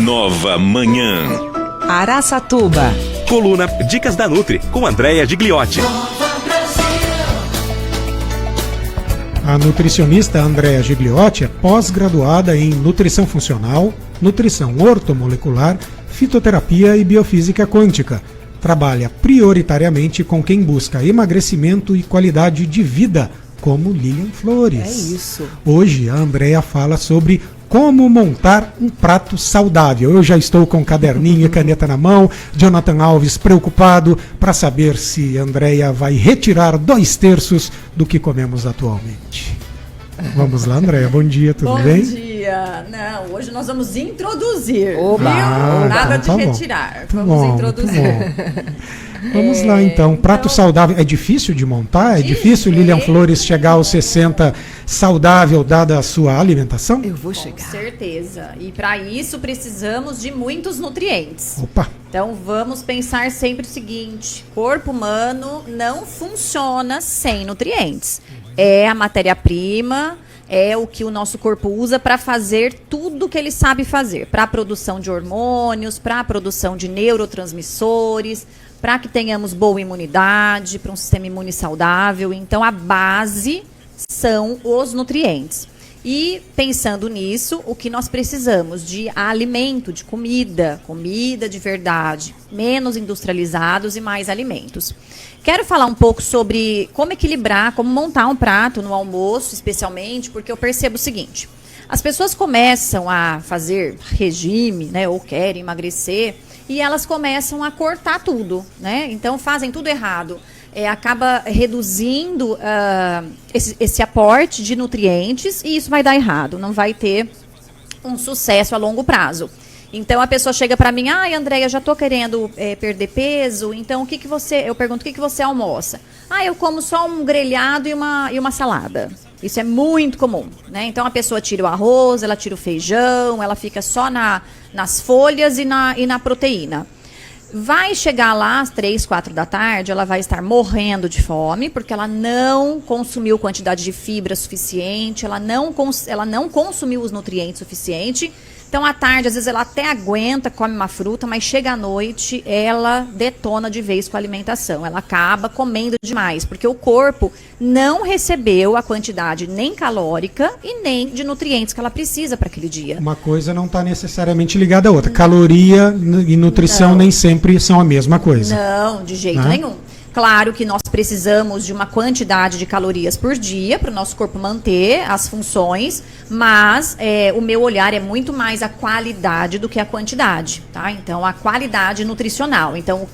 Nova Manhã. Araçatuba. Coluna Dicas da Nutri, com Andréia Gigliotti. A nutricionista Andréia Gigliotti é pós-graduada em nutrição funcional, nutrição ortomolecular, fitoterapia e biofísica quântica. Trabalha prioritariamente com quem busca emagrecimento e qualidade de vida, como Lilian Flores. É isso. Hoje a Andréia fala sobre como montar um prato saudável. Eu já estou com caderninho e caneta na mão. Jonathan Alves preocupado para saber se Andréia vai retirar 2/3 do que comemos atualmente. Vamos lá, Andréia. Bom dia, tudo bem? Bom dia. Não, hoje nós vamos introduzir. Oba. Viu? Nada de tá retirar. Bom. Vamos introduzir. Vamos lá então, prato saudável, é difícil de montar? É difícil, Lilian Flores, chegar aos 60 saudável, dada a sua alimentação? Eu vou Com chegar. certeza. E para isso precisamos de muitos nutrientes. Opa! Então vamos pensar sempre o seguinte: corpo humano não funciona sem nutrientes. É a matéria-prima, é o que o nosso corpo usa para fazer tudo que ele sabe fazer, para a produção de hormônios, para a produção de neurotransmissores, para que tenhamos boa imunidade, para um sistema imune saudável. Então, a base são os nutrientes. E, pensando nisso, o que nós precisamos de alimento, de comida de verdade, menos industrializados e mais alimentos. Quero falar um pouco sobre como equilibrar, como montar um prato no almoço, especialmente, porque eu percebo o seguinte: as pessoas começam a fazer regime, né, ou querem emagrecer, e elas começam a cortar tudo, né? Então fazem tudo errado. Acaba reduzindo esse aporte de nutrientes e isso vai dar errado, não vai ter um sucesso a longo prazo. Então a pessoa chega para mim: ai, Andréia, já tô querendo perder peso, então eu pergunto, o que você almoça? Eu como só um grelhado e uma salada. Isso é muito comum, né? Então a pessoa tira o arroz, ela tira o feijão, ela fica só nas folhas e na proteína. Vai chegar lá às 3, 4 da tarde, ela vai estar morrendo de fome, porque ela não consumiu quantidade de fibra suficiente, ela não consumiu os nutrientes suficiente. Então, à tarde, às vezes, ela até aguenta, come uma fruta, mas chega à noite, ela detona de vez com a alimentação. Ela acaba comendo demais, porque o corpo não recebeu a quantidade nem calórica e nem de nutrientes que ela precisa para aquele dia. Uma coisa não está necessariamente ligada à outra. Caloria e nutrição nem sempre são a mesma coisa. Não, de jeito nenhum. Claro que nós precisamos de uma quantidade de calorias por dia para o nosso corpo manter as funções, mas o meu olhar é muito mais a qualidade do que a quantidade, tá? Então, a qualidade nutricional. Então,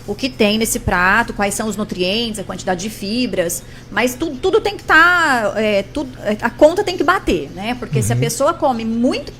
o que tem nesse prato, quais são os nutrientes, a quantidade de fibras, mas tudo tem que estar, a conta tem que bater, né? Porque se a pessoa come muito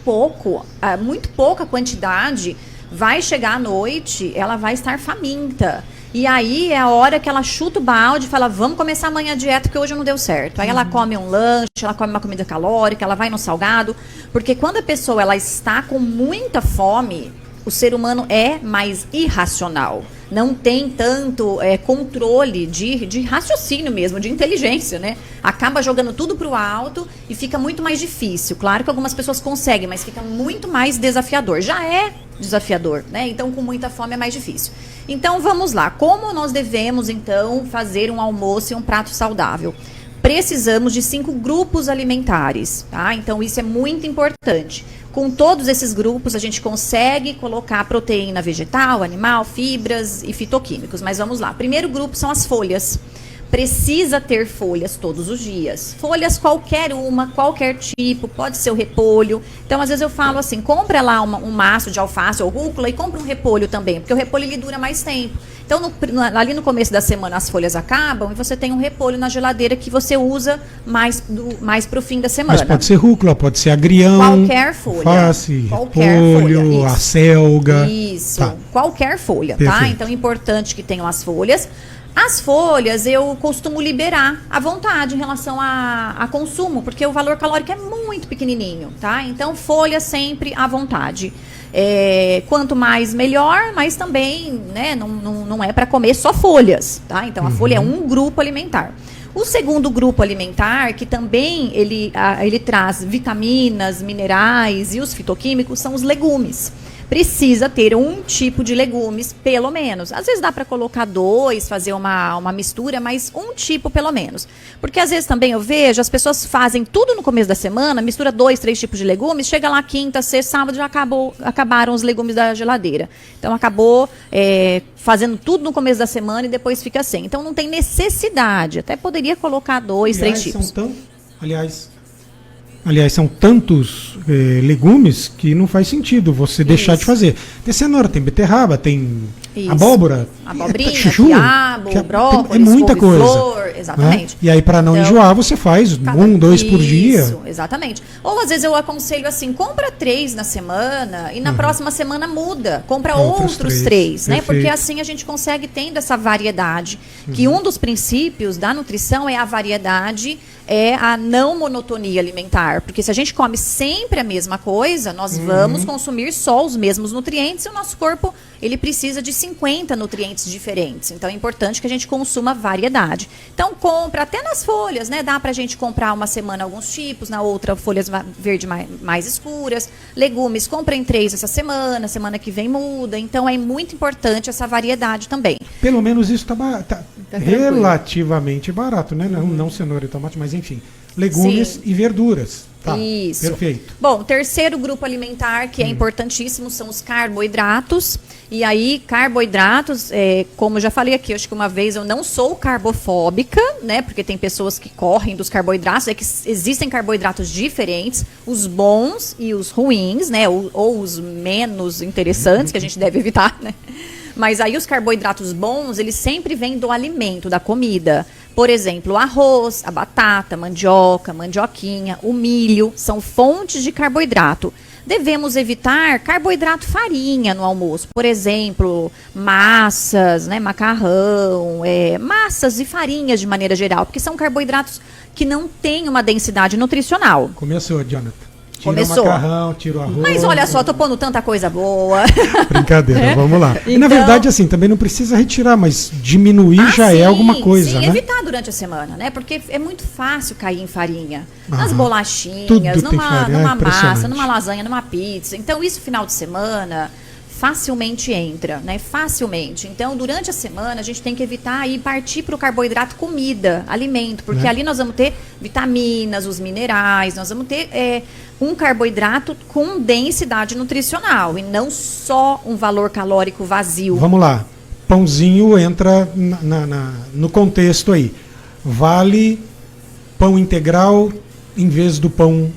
pouca quantidade, vai chegar à noite, ela vai estar faminta. E aí é a hora que ela chuta o balde e fala: vamos começar amanhã a dieta, porque hoje não deu certo. Aí ela come um lanche, ela come uma comida calórica, ela vai no salgado. Porque quando a pessoa ela está com muita fome, o ser humano é mais irracional. Não tem tanto controle de raciocínio mesmo, de inteligência, né? Acaba jogando tudo pro alto e fica muito mais difícil. Claro que algumas pessoas conseguem, mas fica muito mais desafiador. Já é desafiador, né? Então, com muita fome é mais difícil. Então, vamos lá. Como nós devemos, então, fazer um almoço e um prato saudável? Precisamos de 5 grupos alimentares, tá? Então, isso é muito importante. Com todos esses grupos, a gente consegue colocar proteína vegetal, animal, fibras e fitoquímicos. Mas vamos lá. Primeiro grupo são as folhas. Precisa ter folhas todos os dias. Folhas qualquer uma, qualquer tipo, pode ser o repolho. Então, às vezes eu falo assim, compra lá um maço de alface ou rúcula e compra um repolho também, porque o repolho ele dura mais tempo. Então, ali no começo da semana as folhas acabam e você tem um repolho na geladeira que você usa mais pro fim da semana. Mas pode ser rúcula, pode ser agrião, qualquer folha. Alface, qualquer repolho, folha. a selga. Isso, tá. Qualquer folha, Perfeito. tá? Então é importante que tenham as folhas. As folhas eu costumo liberar à vontade em relação a consumo, porque o valor calórico é muito pequenininho, tá? Então folha sempre à vontade. Quanto mais melhor, mas também, né, não é para comer só folhas, tá? Então a folha é um grupo alimentar. O segundo grupo alimentar, que também ele traz vitaminas, minerais e os fitoquímicos, são os legumes. Precisa ter um tipo de legumes, pelo menos. Às vezes dá para colocar 2, fazer uma mistura, mas um tipo pelo menos. Porque às vezes também eu vejo, as pessoas fazem tudo no começo da semana, mistura 2, 3 tipos de legumes, chega lá quinta, sexta, sábado, já acabaram os legumes da geladeira. Então acabou fazendo tudo no começo da semana e depois fica sem. Então não tem necessidade, até poderia colocar 2, 3 tipos. Aliás, são tantos legumes que não faz sentido você deixar de fazer. Tem cenoura, tem beterraba, tem abóbora, abobrinha, chuchu, quiabo, brócolis, é muita coisa. couve-flor, exatamente. Né? E aí, para não enjoar, você faz 1, 2 por dia. Isso, exatamente. Ou às vezes eu aconselho assim, compra 3 na semana e na próxima semana muda. Compra outros 3, né? Porque assim a gente consegue tendo essa variedade. Que um dos princípios da nutrição é a variedade, é a não monotonia alimentar. Porque se a gente come sempre a mesma coisa, nós vamos consumir só os mesmos nutrientes e o nosso corpo ele precisa de 50 nutrientes diferentes. Então é importante que a gente consuma variedade. Então compra até nas folhas, né? Dá pra gente comprar uma semana alguns tipos, na outra folhas verde mais escuras. Legumes, compra em 3 essa semana que vem muda. Então é muito importante essa variedade também. Pelo menos isso tá relativamente barato, né? Não cenoura e tomate, mas enfim. Legumes e verduras. Tá, isso. Perfeito. Bom, terceiro grupo alimentar que é importantíssimo são os carboidratos. E aí, carboidratos, como eu já falei aqui, acho que uma vez eu não sou carbofóbica, né? Porque tem pessoas que correm dos carboidratos, é que existem carboidratos diferentes, os bons e os ruins, né? Ou os menos interessantes, que a gente deve evitar, né? Mas aí os carboidratos bons, eles sempre vêm do alimento, da comida. Por exemplo, o arroz, a batata, mandioca, mandioquinha, o milho, são fontes de carboidrato. Devemos evitar carboidrato farinha no almoço. Por exemplo, massas, né, macarrão, massas e farinhas de maneira geral, porque são carboidratos que não têm uma densidade nutricional. Começou, Jonathan. Começou. O macarrão, tira o arroz. Mas olha só, tô pondo tanta coisa boa. Brincadeira, vamos lá. Então, e na verdade, assim, também não precisa retirar, mas diminuir já é alguma coisa, né? Evitar durante a semana, né? Porque é muito fácil cair em farinha. Nas Tudo bolachinhas, tem farinha, numa massa, impressionante. numa lasanha, numa pizza. Então, isso final de semana facilmente entra, né? Facilmente. Então, durante a semana, a gente tem que evitar e partir para o carboidrato comida, alimento, porque ali nós vamos ter vitaminas, os minerais, nós vamos ter um carboidrato com densidade nutricional e não só um valor calórico vazio. Vamos lá. Pãozinho entra no contexto aí. Vale pão integral em vez do pão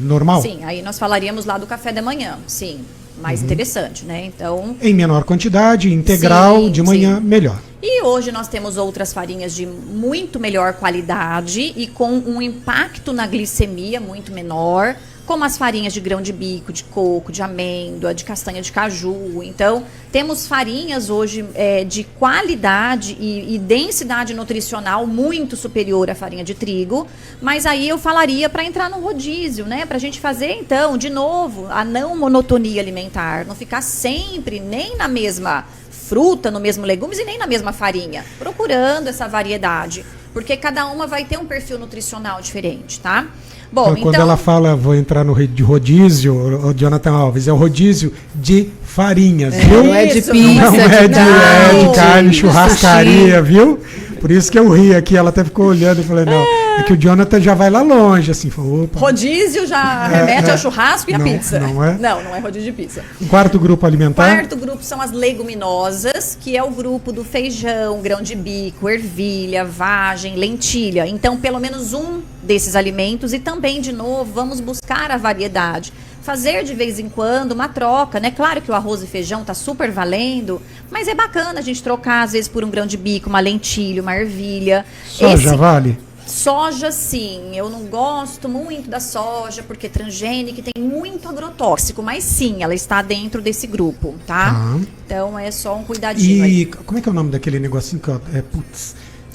normal? Sim, aí nós falaríamos lá do café da manhã, sim. Mais interessante, né? Então, em menor quantidade, integral, de manhã, melhor. E hoje nós temos outras farinhas de muito melhor qualidade e com um impacto na glicemia muito menor, como as farinhas de grão de bico, de coco, de amêndoa, de castanha de caju. Então, temos farinhas hoje de qualidade e densidade nutricional muito superior à farinha de trigo, mas aí eu falaria para entrar no rodízio, né? Para a gente fazer, então, de novo, a não monotonia alimentar, não ficar sempre nem na mesma fruta, no mesmo legumes e nem na mesma farinha, procurando essa variedade, porque cada uma vai ter um perfil nutricional diferente, tá? Bom, quando ela fala, vou entrar no rodízio, o Jonathan Alves, é o rodízio de farinhas, viu? Não é de pizza, não é de carne, de churrascaria, viu? Por isso que eu ri aqui, ela até ficou olhando e falei, não, é que o Jonathan já vai lá longe, assim, falou, opa. Rodízio já remete ao churrasco e à pizza. Não é? Não é rodízio de pizza. Quarto grupo alimentar? Quarto grupo são as leguminosas, que é o grupo do feijão, grão de bico, ervilha, vagem, lentilha. Então, pelo menos um desses alimentos e também, de novo, vamos buscar a variedade. Fazer de vez em quando uma troca, né? Claro que o arroz e feijão tá super valendo, mas é bacana a gente trocar, às vezes, por um grão de bico, uma lentilha, uma ervilha. Soja vale? Soja, sim. Eu não gosto muito da soja, porque é transgênica e tem muito agrotóxico, mas sim, ela está dentro desse grupo, tá? Então é só um cuidadinho E aí. como é que é o nome daquele negocinho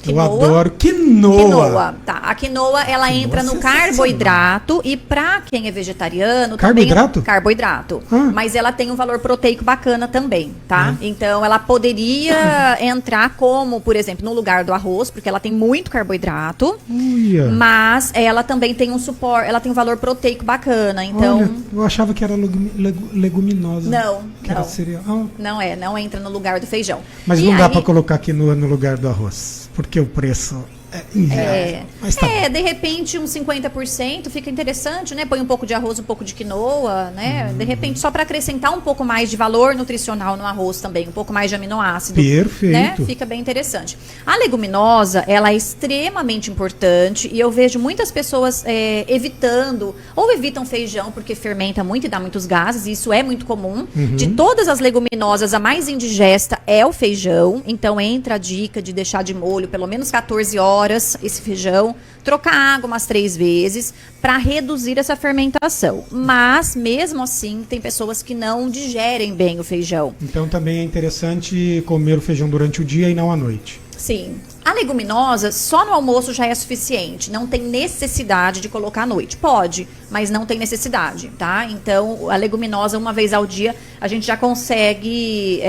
que Eu adoro quinoa. Quinoa, tá. A quinoa, ela entra no carboidrato e pra quem é vegetariano... Carboidrato? Também, carboidrato. Mas ela tem um valor proteico bacana também, tá? Então, ela poderia entrar como, por exemplo, no lugar do arroz, porque ela tem muito carboidrato. Mas ela também tem um suporte, ela tem um valor proteico bacana, então... Olha, eu achava que era leguminosa. Não, Era cereal. Não entra no lugar do feijão. Mas não dá pra colocar quinoa no lugar do arroz, porque o preço é inviável. Mas tá bom. De repente uns 50% fica interessante, né? Põe um pouco de arroz, um pouco de quinoa, né? De repente só para acrescentar um pouco mais de valor nutricional no arroz também, um pouco mais de aminoácido. Perfeito. Né? Fica bem interessante. A leguminosa, ela é extremamente importante e eu vejo muitas pessoas evitando, ou evitam feijão porque fermenta muito e dá muitos gases, e isso é muito comum. De todas as leguminosas, a mais indigesta é o feijão, então entra a dica de deixar de molho pelo menos 14 horas esse feijão, trocar água umas 3 vezes para reduzir essa fermentação. Mas, mesmo assim, tem pessoas que não digerem bem o feijão. Então também é interessante comer o feijão durante o dia e não à noite. Sim. A leguminosa, só no almoço já é suficiente. Não tem necessidade de colocar à noite. Pode, mas não tem necessidade, tá? Então, a leguminosa, uma vez ao dia, a gente já consegue...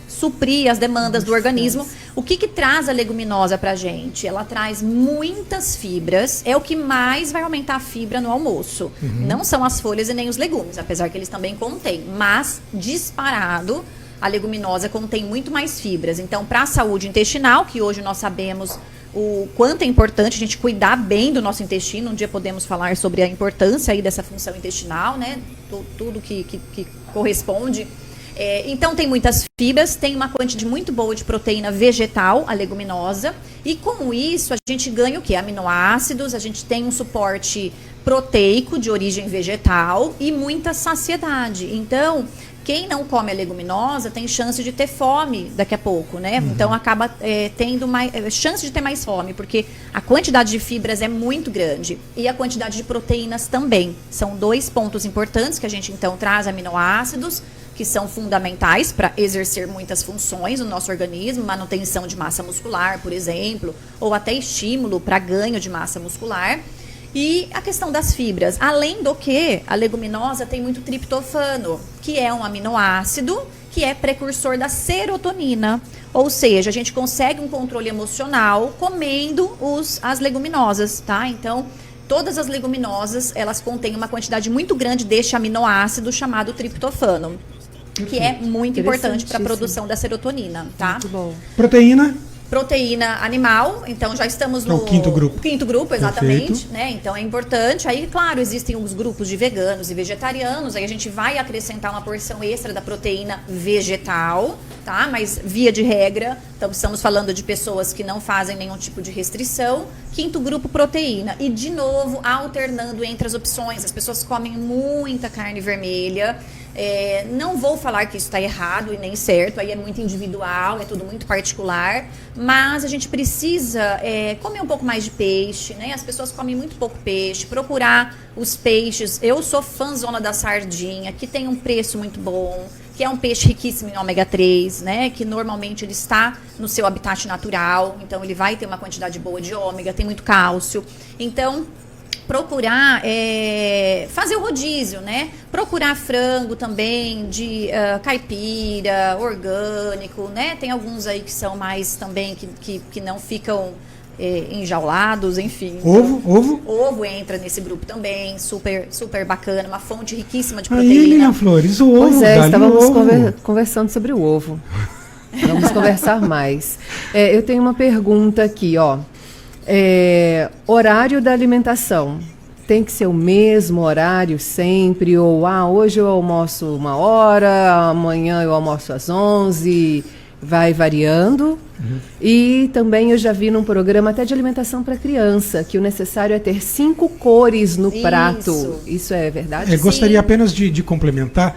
suprir as demandas do organismo. O que traz a leguminosa pra gente? Ela traz muitas fibras, é o que mais vai aumentar a fibra no almoço. Não são as folhas e nem os legumes, apesar que eles também contêm, mas disparado, a leguminosa contém muito mais fibras. Então, para a saúde intestinal, que hoje nós sabemos o quanto é importante a gente cuidar bem do nosso intestino, um dia podemos falar sobre a importância aí dessa função intestinal, né? Tudo que corresponde. Então tem muitas fibras, tem uma quantidade muito boa de proteína vegetal, a leguminosa, e com isso a gente ganha o quê? Aminoácidos, a gente tem um suporte proteico de origem vegetal e muita saciedade. Então, quem não come a leguminosa tem chance de ter fome daqui a pouco, né? Então acaba tendo mais chance de ter mais fome, porque a quantidade de fibras é muito grande e a quantidade de proteínas também. São 2 pontos importantes que a gente então traz aminoácidos, que são fundamentais para exercer muitas funções no nosso organismo, manutenção de massa muscular, por exemplo, ou até estímulo para ganho de massa muscular. E a questão das fibras, além do que a leguminosa tem muito triptofano, que é um aminoácido que é precursor da serotonina. Ou seja, a gente consegue um controle emocional comendo as leguminosas, tá? Então, todas as leguminosas, elas contêm uma quantidade muito grande deste aminoácido chamado triptofano, que é muito importante para a produção da serotonina, tá? Muito bom. Proteína animal, então já estamos no quinto grupo. Quinto grupo, exatamente, né? Então é importante. Aí, claro, existem os grupos de veganos e vegetarianos, aí a gente vai acrescentar uma porção extra da proteína vegetal, tá? Mas via de regra, então estamos falando de pessoas que não fazem nenhum tipo de restrição. Quinto grupo, proteína. E, de novo, alternando entre as opções. As pessoas comem muita carne vermelha. Não vou falar que isso está errado e nem certo, aí é muito individual, é tudo muito particular, mas a gente precisa comer um pouco mais de peixe, né? As pessoas comem muito pouco peixe, procurar os peixes. Eu sou fãzona da sardinha, que tem um preço muito bom, que é um peixe riquíssimo em ômega 3, né? Que normalmente ele está no seu habitat natural, então ele vai ter uma quantidade boa de ômega, tem muito cálcio. Então, procurar fazer o rodízio, né? Procurar frango também de caipira, orgânico, né? Tem alguns aí que são mais também que não ficam enjaulados, enfim. Ovo entra nesse grupo também, super, super bacana, uma fonte riquíssima de proteína. Aí, Lilian Flores, o ovo. Pois estávamos conversando sobre o ovo. Vamos conversar mais. Eu tenho uma pergunta aqui, ó. Horário da alimentação tem que ser o mesmo horário sempre? Ou hoje eu almoço 1h, amanhã eu almoço às 11h, vai variando. E também eu já vi num programa até de alimentação para criança que o necessário é ter 5 cores no prato. Isso é verdade? Gostaria apenas de complementar,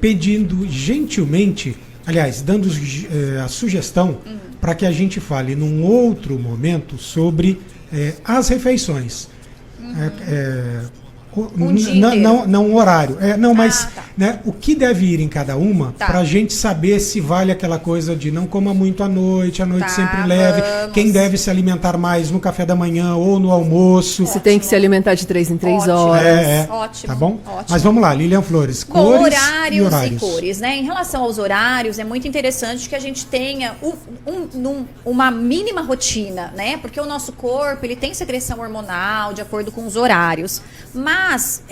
pedindo gentilmente, aliás, dando a sugestão para que a gente fale num outro momento sobre as refeições. Não horário. né, o que deve ir em cada uma, Tá. para a gente saber se vale aquela coisa de não coma muito à noite Tá, sempre leve, vamos. quem deve se alimentar mais no café da manhã ou no almoço. Se tem que se alimentar de 3 em 3 Ótimo. horas. Ótimo. Tá bom? Ótimo. Mas vamos lá, Lilian Flores, Bom, cores horários e horários. cores, né? Em relação aos horários, é muito interessante que a gente tenha uma mínima rotina, né? Porque o nosso corpo, ele tem secreção hormonal de acordo com os horários. Mas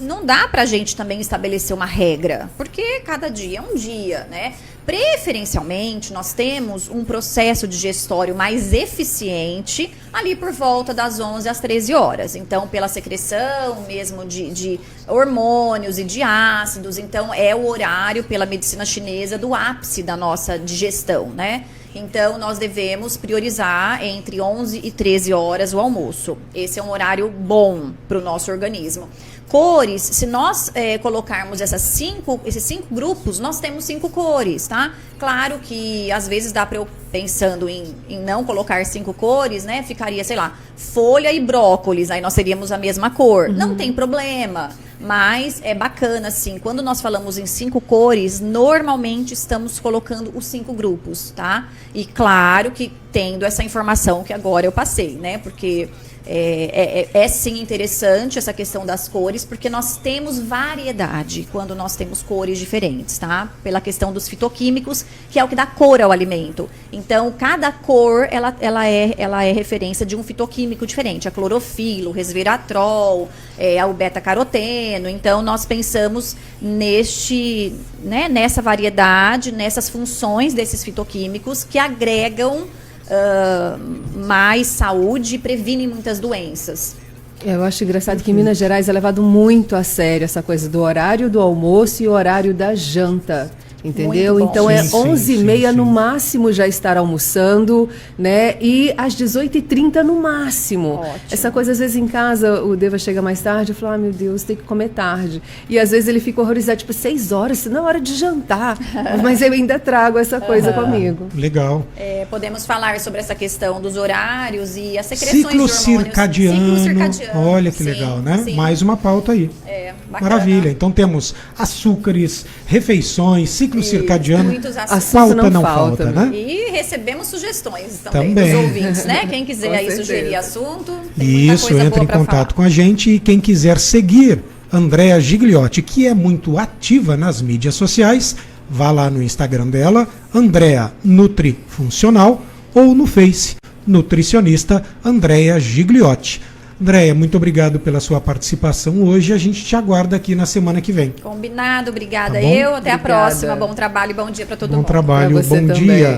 não dá pra gente também estabelecer uma regra, porque cada dia é um dia, né? Preferencialmente, nós temos um processo digestório mais eficiente ali por volta das 11 às 13 horas. Então, pela secreção mesmo de hormônios e de ácidos. Então, é o horário, pela medicina chinesa, do ápice da nossa digestão, né? Então, nós devemos priorizar entre 11 e 13 horas o almoço. Esse é um horário bom para o nosso organismo. Cores, se nós colocarmos esses 5 grupos, nós temos 5 cores, tá? Claro que às vezes dá para eu, pensando em não colocar 5 cores, né? Ficaria, sei lá, folha e brócolis, aí nós teríamos a mesma cor. Não tem problema, mas é bacana, assim, quando nós falamos em 5 cores, normalmente estamos colocando os 5 grupos, tá? E claro que tendo essa informação que agora eu passei, né? Porque é sim interessante essa questão das cores, porque nós temos variedade quando nós temos cores diferentes, tá? Pela questão dos fitoquímicos, que é o que dá cor ao alimento. Então, cada cor, ela é referência de um fitoquímico diferente. A clorofila, o resveratrol, o beta-caroteno. Então, nós pensamos nessa variedade, nessas funções desses fitoquímicos que agregam mais saúde e previnem muitas doenças. Eu acho engraçado que em Minas Gerais é levado muito a sério essa coisa do horário do almoço e o horário da janta. Entendeu? Muito bom. Então é Sim, 11h30 sim. no máximo já estar almoçando, né? E às 18h30 no máximo. Ótimo. Essa coisa, às vezes em casa, o Deva chega mais tarde e fala, meu Deus, tem que comer tarde. E às vezes ele fica horrorizado, tipo, 6 horas, não é hora de jantar. Mas eu ainda trago essa coisa comigo. Legal. Podemos falar sobre essa questão dos horários e as secreções Ciclo de hormônios. circadiano. Olha que Sim, legal, né? sim. Mais uma pauta aí. Bacana. Maravilha. Então temos açúcares, refeições, ciclo Isso, circadiano. muitos assuntos. Pauta não falta, falta, né? E recebemos sugestões também, Também. dos ouvintes, né? Quem quiser Com aí certeza. sugerir assunto, tem muita Isso, coisa entra boa em pra contato falar. com a gente e quem quiser seguir Andréa Gigliotti, que é muito ativa nas mídias sociais, vá lá no Instagram dela, Andréa Nutri Funcional, ou no Face, nutricionista Andréa Gigliotti. Andréa, muito obrigado pela sua participação hoje. A gente te aguarda aqui na semana que vem. Combinado, obrigada. Tá bom? Eu, até a Obrigada. próxima. Bom trabalho e bom dia para todo Bom mundo. trabalho, Pra você bom também. dia.